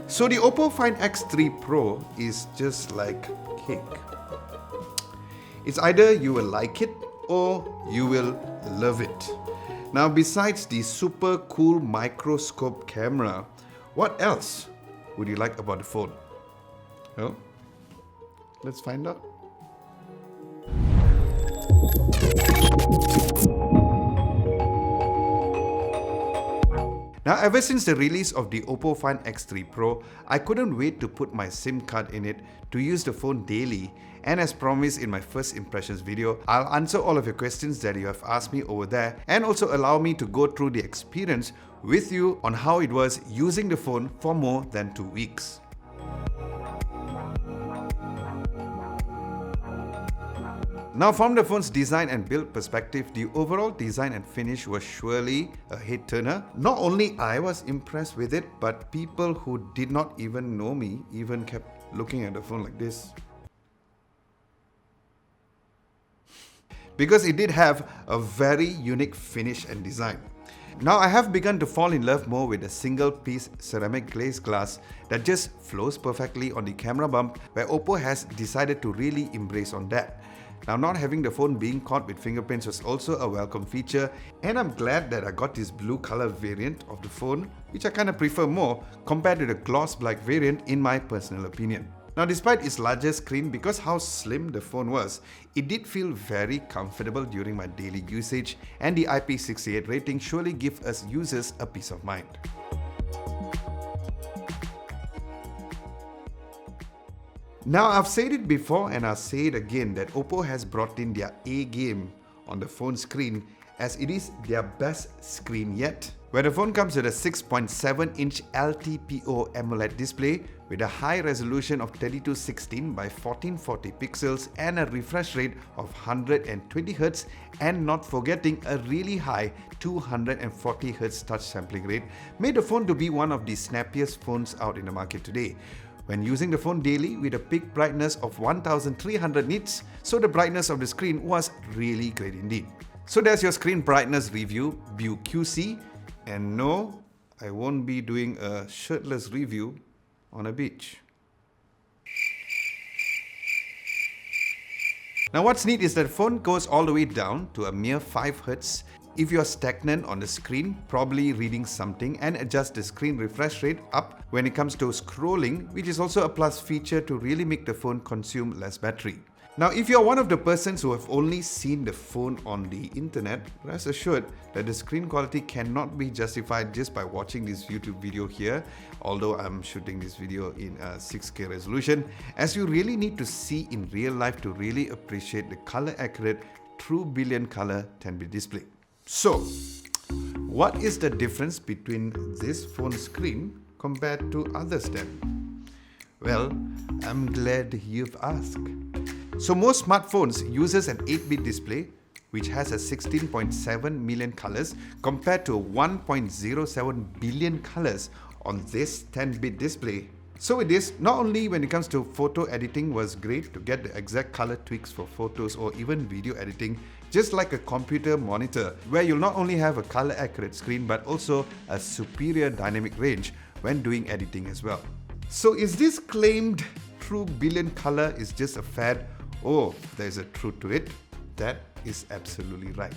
So the Oppo Find X3 Pro is just like cake. It's either you will like it or you will love it. Now, besides the super cool microscope camera, what else would you like about the phone? Well, let's find out. Now, ever since the release of the Oppo Find X3 Pro, I couldn't wait to put my SIM card in it to use the phone daily. And as promised in my first impressions video, I'll answer all of your questions that you have asked me over there and also allow me to go through the experience with you on how it was using the phone for more than 2 weeks. Now, from the phone's design and build perspective, the overall design and finish was surely a head turner. Not only I was impressed with it, but people who did not even know me even kept looking at the phone like this. Because it did have a very unique finish and design. Now, I have begun to fall in love more with a single piece ceramic glazed glass that just flows perfectly on the camera bump, where Oppo has decided to really embrace on that. Now, not having the phone being caught with fingerprints was also a welcome feature, and I'm glad that I got this blue color variant of the phone, which I kind of prefer more compared to the gloss black variant in my personal opinion. Now, despite its larger screen, because how slim the phone was, it did feel very comfortable during my daily usage, and the IP68 rating surely gives us users a peace of mind. Now, I've said it before and I'll say it again that Oppo has brought in their A game on the phone screen, as it is their best screen yet. Where the phone comes with a 6.7-inch LTPO AMOLED display with a high resolution of 3216 by 1440 pixels and a refresh rate of 120Hz, and not forgetting a really high 240Hz touch sampling rate, made the phone to be one of the snappiest phones out in the market today. When using the phone daily with a peak brightness of 1300 nits, so the brightness of the screen was really great indeed. So there's your screen brightness review, BuQC, and no, I won't be doing a shirtless review on a beach. Now, what's neat is that the phone goes all the way down to a mere 5Hz. If you're stagnant on the screen, probably reading something, and adjust the screen refresh rate up when it comes to scrolling, which is also a plus feature to really make the phone consume less battery. Now, if you're one of the persons who have only seen the phone on the internet, rest assured that the screen quality cannot be justified just by watching this YouTube video here, although I'm shooting this video in a 6K resolution, as you really need to see in real life to really appreciate the color accurate true billion color 10-bit display. So, what is the difference between this phone screen compared to others then? Well, I'm glad you've asked. So most smartphones uses an 8-bit display which has a 16.7 million colors compared to 1.07 billion colors on this 10-bit display. So with this, not only when it comes to photo editing was great to get the exact color tweaks for photos or even video editing, just like a computer monitor, where you'll not only have a color accurate screen but also a superior dynamic range when doing editing as well. So is this claimed true billion color is just a fad? Oh, there's a truth to it. That is absolutely right.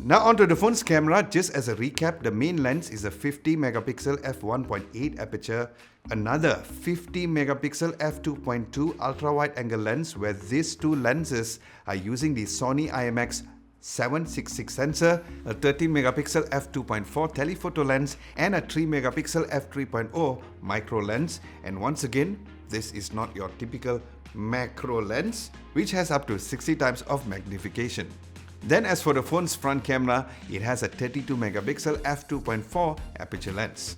Now onto the phone's camera. Just as a recap, the main lens is a 50 megapixel f1.8 aperture, another 50 megapixel f2.2 ultra wide angle lens, where these two lenses are using the Sony IMX 766 sensor, a 13 megapixel f2.4 telephoto lens, and a 3 megapixel f3.0 micro lens. And once again, this is not your typical macro lens, which has up to 60 times of magnification. Then as for the phone's front camera, it has a 32 megapixel f2.4 aperture lens.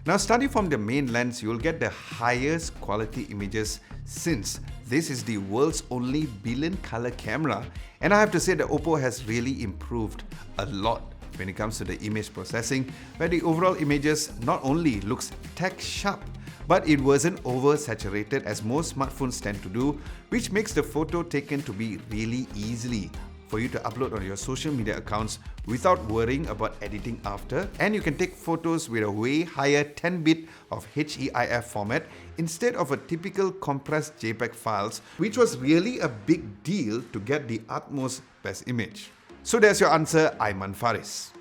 Now, starting from the main lens, you will get the highest quality images, since this is the world's only billion color camera, and I have to say that Oppo has really improved a lot when it comes to the image processing, where the overall images not only looks tech sharp but it wasn't oversaturated as most smartphones tend to do, which makes the photo taken to be really easily for you to upload on your social media accounts without worrying about editing after. And you can take photos with a way higher 10-bit of HEIF format instead of a typical compressed JPEG files, which was really a big deal to get the utmost best image. So there's your answer, Aiman Faris.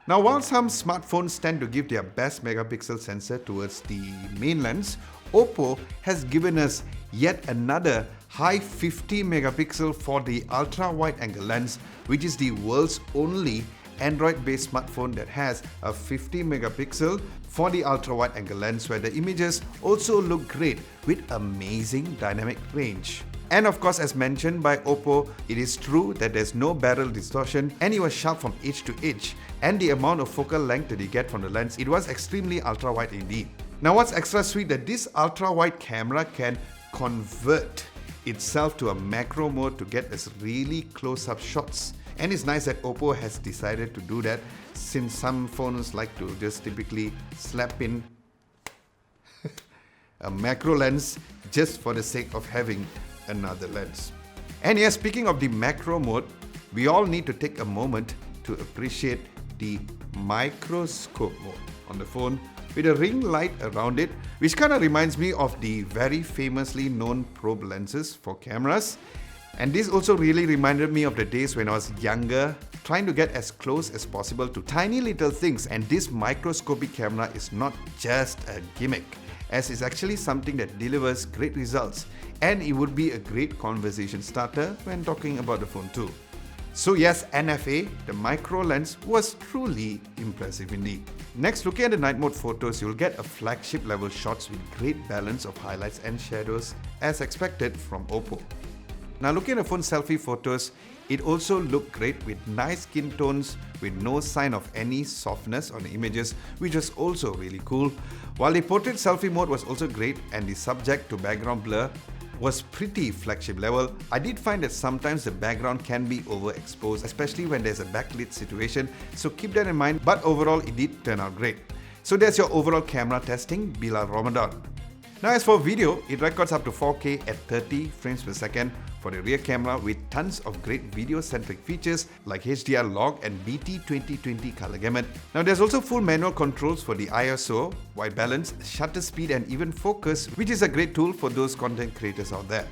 Now, while some smartphones tend to give their best megapixel sensor towards the main lens, Oppo has given us yet another high 50 megapixel for the ultra wide angle lens, which is the world's only Android-based smartphone that has a 50 megapixel for the ultra wide angle lens, where the images also look great with amazing dynamic range. And of course, as mentioned by Oppo, it is true that there's no barrel distortion and it was sharp from edge to edge, and the amount of focal length that you get from the lens, it was extremely ultra wide indeed. Now, what's extra sweet that this ultra wide camera can convert itself to a macro mode to get us really close-up shots. And it's nice that Oppo has decided to do that, since some phones like to just typically slap in a macro lens just for the sake of having another lens. And yes, speaking of the macro mode, we all need to take a moment to appreciate the microscope mode on the phone with a ring light around it, which kind of reminds me of the very famously known probe lenses for cameras. And this also really reminded me of the days when I was younger, trying to get as close as possible to tiny little things, and this microscopic camera is not just a gimmick, as it's actually something that delivers great results, and it would be a great conversation starter when talking about the phone too. So yes, NFA, the micro lens, was truly impressive indeed. Next, looking at the night mode photos, you'll get a flagship level shots with great balance of highlights and shadows as expected from Oppo. Now, looking at the phone selfie photos, it also looked great with nice skin tones with no sign of any softness on the images, which was also really cool. While the portrait selfie mode was also great and the subject to background blur was pretty flagship level, I did find that sometimes the background can be overexposed, especially when there's a backlit situation, so keep that in mind, but overall it did turn out great. So that's your overall camera testing, Bilal Ramadan. Now, as for video, it records up to 4K at 30 frames per second for the rear camera with tons of great video-centric features like HDR log and BT 2020 color gamut. Now, there's also full manual controls for the ISO, white balance, shutter speed and even focus, which is a great tool for those content creators out there.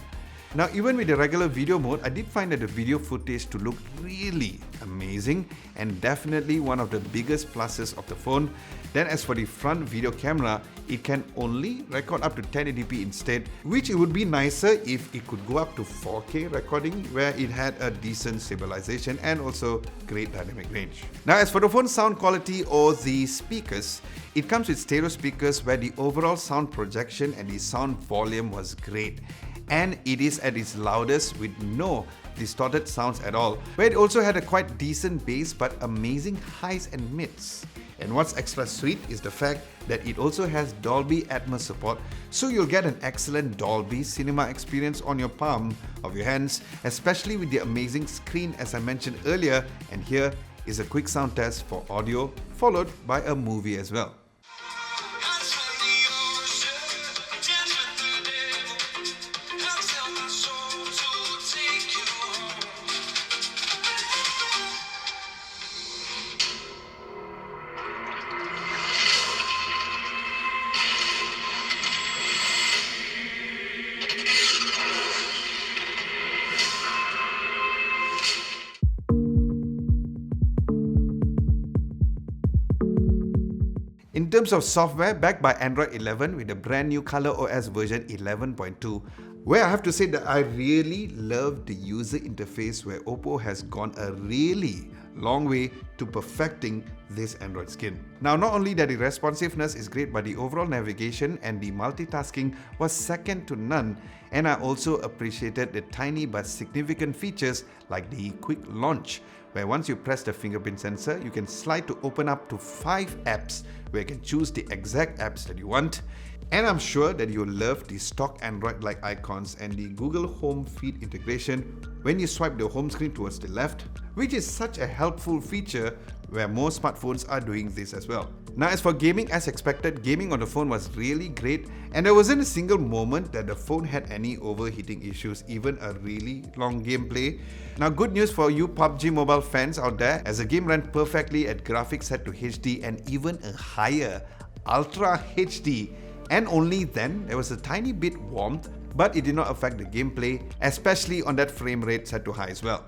Now, even with the regular video mode, I did find that the video footage to look really amazing and definitely one of the biggest pluses of the phone. Then as for the front video camera, it can only record up to 1080p instead, which it would be nicer if it could go up to 4K recording, where it had a decent stabilization and also great dynamic range. Now, as for the phone sound quality or the speakers, it comes with stereo speakers where the overall sound projection and the sound volume was great. And it is at its loudest with no distorted sounds at all, where it also had a quite decent bass but amazing highs and mids. And what's extra sweet is the fact that it also has Dolby Atmos support, so you'll get an excellent Dolby Cinema experience on your palm of your hands, especially with the amazing screen as I mentioned earlier. And here is a quick sound test for audio, followed by a movie as well. In terms of software, backed by Android 11 with the brand new ColorOS version 11.2, where I have to say that I really love the user interface, where Oppo has gone a really long way to perfecting this Android skin. Now, not only that the responsiveness is great, but the overall navigation and the multitasking was second to none, and I also appreciated the tiny but significant features like the quick launch, where once you press the fingerprint sensor, you can slide to open up to 5 apps, where you can choose the exact apps that you want. And I'm sure that you'll love the stock Android-like icons and the Google Home Feed integration when you swipe the home screen towards the left, which is such a helpful feature where most smartphones are doing this as well. Now as for gaming, as expected, gaming on the phone was really great, and there wasn't a single moment that the phone had any overheating issues, even a really long gameplay. Now good news for you PUBG Mobile fans out there, as the game ran perfectly at graphics set to HD and even a higher Ultra HD, and only then there was a tiny bit warmth, but it did not affect the gameplay, especially on that frame rate set to high as well.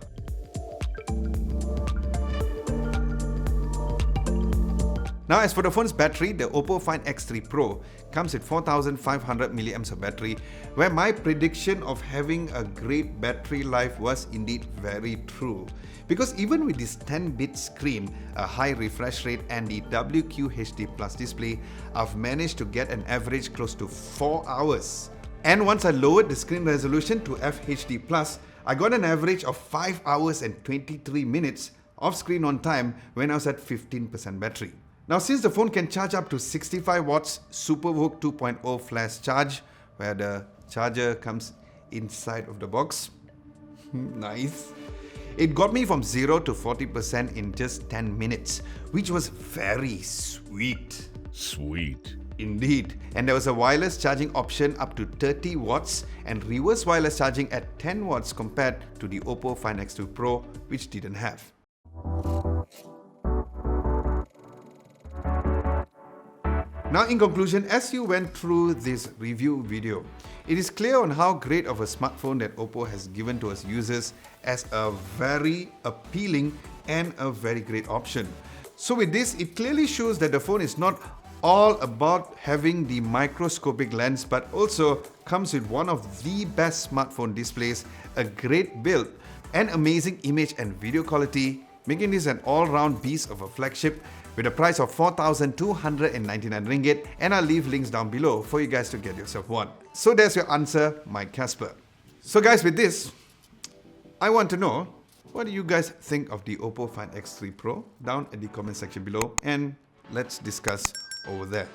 Now as for the phone's battery, the Oppo Find X3 Pro comes with 4500 mAh of battery, where my prediction of having a great battery life was indeed very true. Because even with this 10-bit screen, a high refresh rate and the WQHD Plus display, I've managed to get an average close to 4 hours. And once I lowered the screen resolution to FHD Plus, I got an average of 5 hours and 23 minutes of screen on time when I was at 15% battery. Now since the phone can charge up to 65 watts SuperVOOC 2.0 flash charge, where the charger comes inside of the box, nice, it got me from 0 to 40% in just 10 minutes, which was very sweet. Sweet. Indeed. And there was a wireless charging option up to 30 watts and reverse wireless charging at 10 watts compared to the Oppo Find X2 Pro, which didn't have. Now in conclusion, as you went through this review video, it is clear on how great of a smartphone that Oppo has given to us users as a very appealing and a very great option. So with this, it clearly shows that the phone is not all about having the microscopic lens, but also comes with one of the best smartphone displays, a great build, and amazing image and video quality, making this an all-round beast of a flagship with a price of 4,299 ringgit, and I'll leave links down below for you guys to get yourself one. So there's your answer, Mike Casper. So guys, with this, I want to know, what do you guys think of the Oppo Find X3 Pro? Down in the comment section below, and let's discuss over there.